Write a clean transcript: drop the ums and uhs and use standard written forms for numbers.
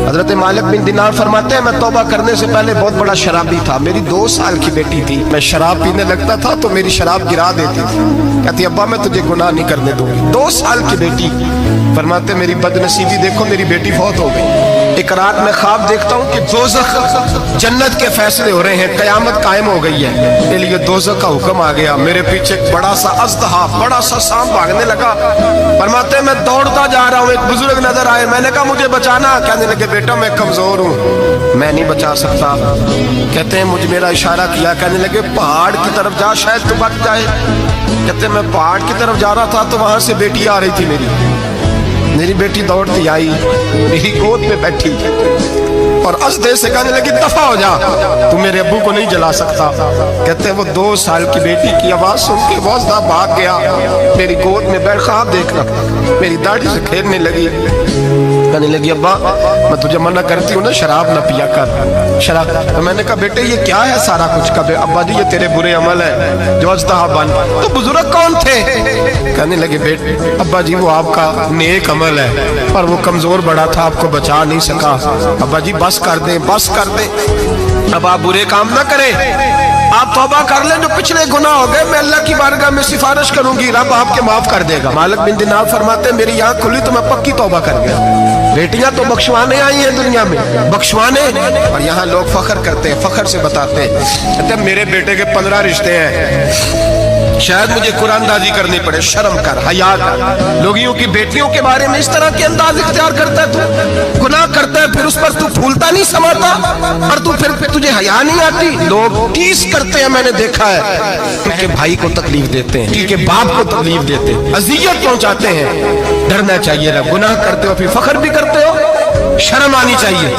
حضرت مالک بن دینار فرماتے ہیں میں توبہ کرنے سے پہلے بہت بڑا شرابی تھا، میری 2 سال کی بیٹی تھی، میں شراب پینے لگتا تھا تو میری شراب گرا دیتی تھی، کہتی ابا میں تجھے گناہ نہیں کرنے دوں گی۔ 2 سال کی بیٹی، فرماتے میری بد نصیبی دیکھو میری بیٹی فوت ہو گئی۔ ایک رات میں خواب دیکھتا ہوں کہ دوزخ جنت کے فیصلے ہو رہے ہیں، قیامت قائم ہو گئی ہے، میرے لیے دوزخ کا حکم آ گیا۔ میرے پیچھے ایک بڑا سا اژدہا، بڑا سا سانپ بھاگنے لگا، فرماتے ہیں میں دوڑتا جا رہا ہوں، ایک بزرگ نظر آئے، میں نے کہا مجھے بچانا، کہنے لگے بیٹا میں کمزور ہوں، میں نہیں بچا سکتا۔ کہتے ہیں مجھے میرا اشارہ کیا، کہنے لگے پہاڑ کی طرف جا شاید تو بچ جائے۔ کہتے ہیں میں پہاڑ کی طرف جا رہا تھا تو وہاں سے بیٹی آ رہی تھی، میری بیٹی دوڑتی آئی، میری گود میں بیٹھی اور ازدے سے کہنے لگی دفع ہو جا، تو میرے ابو کو نہیں جلا سکتا۔ کہتے ہیں وہ 2 سال کی بیٹی کی آواز سن کے وہ ازدہ بھاگ گیا، میری گود میں بیٹھ خواب دیکھ رہا، میری داڑھی سے کھیلنے لگی، کہنے لگی ابا میں تجھے منع کرتی ہوں نا شراب نہ پیا کر شراب۔ تو میں نے کہا بیٹے یہ کیا ہے سارا کچھ؟ کبھی ابا جی یہ تیرے برے عمل ہے جو ازدہا بن۔ تو بزرگ کون تھے؟ کہنے لگے بیٹے ابا جی وہ آپ کا نیک عمل ہے، پر وہ کمزور بڑا تھا آپ کو بچا نہیں سکا۔ ابا جی بس کر دیں بس کر دیں، اب آپ برے کام نہ کریں، آپ توبہ کر لیں، جو پچھلے گناہ ہو گئے میں اللہ کی بارگاہ میں سفارش کروں گی، رب آپ کے معاف کر دے گا۔ مالک بن دینار فرماتے ہیں میری آنکھ کھلی تو میں پکی توبہ کر گیا۔ بیٹیاں تو بخشوانے آئی ہیں دنیا میں، بخشوانے، اور یہاں لوگ فخر کرتے ہیں، فخر سے بتاتے ہیں، کہتے ہیں میرے بیٹے کے 15 رشتے ہیں، شاید مجھے قرآن دازی کرنی پڑے، شرم کر، حیا کر۔ لوگیوں کی بیٹیوں کے بارے میں اس طرح کے انداز اختیار کرتا ہے، تو گناہ کرتا ہے پھر اس پر تو پھولتا نہیں سماتا، اور تو پھر تجھے حیا نہیں آتی۔ لوگ ٹیس کرتے ہیں، میں نے دیکھا ہے، ان کے بھائی کو تکلیف دیتے ہیں، ان کے باپ کو تکلیف دیتے ہیں، اذیت پہنچاتے ہیں۔ ڈرنا چاہیے، گناہ کرتے ہو پھر فخر بھی کرتے ہو، شرم آنی چاہیے۔